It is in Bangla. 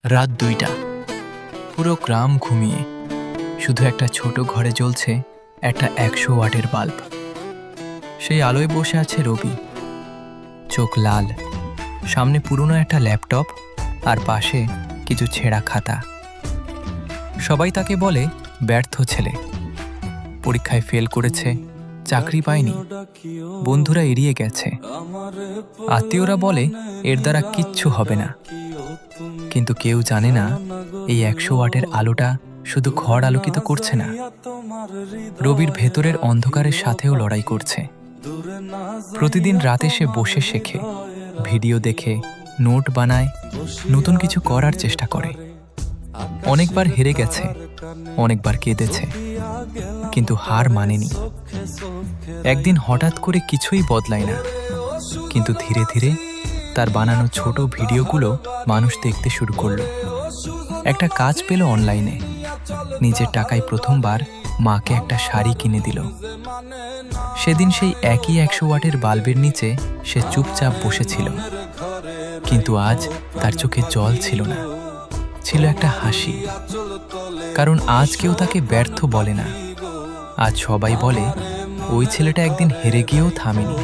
রাত ২টা, পুরো গ্রাম ঘুমিয়ে, শুধু একটা ছোট ঘরে জ্বলছে একটা ১০০ ওয়াটের বাল্ব। সেই আলোয় বসে আছে রবি, চোখ লাল, সামনে পুরনো একটা ল্যাপটপ আর পাশে কিছু ছেঁড়া খাতা। সবাই তাকে বলে ব্যর্থ ছেলে, পরীক্ষায় ফেল করেছে, চাকরি পায়নি, বন্ধুরা এড়িয়ে গেছে, আত্মীয়রা বলে এর দ্বারা কিচ্ছু হবে না। কিন্তু কেউ জানে না এই ১০০ ওয়াটের আলোটা শুধু ঘর আলোকিত করছে না, রবির ভেতরের অন্ধকারের সাথেও লড়াই করছে। প্রতিদিন রাতে সে বসে শেখে, ভিডিও দেখে, নোট বানায়, নতুন কিছু করার চেষ্টা করে। অনেকবার হেরে গেছে, অনেকবার কেঁদেছে, কিন্তু হার মানেনি। একদিন হঠাৎ করে কিছুই বদলায় না, কিন্তু ধীরে ধীরে তার বানানো ছোট ভিডিওগুলো মানুষ দেখতে শুরু করলো। একটা কাজ পেল অনলাইনে, নিজের টাকায় প্রথমবার মাকে একটা শাড়ি কিনে দিল। সেদিন সেই একই ১০০ ওয়াটের বাল্বের নিচে সে চুপচাপ বসেছিল, কিন্তু আজ তার চোখে জল ছিল না, ছিল একটা হাসি। কারণ আজ কেউ তাকে ব্যর্থ বলে না, আজ সবাই বলে ওই ছেলেটা একদিন হেরে গিয়েও থামেনি।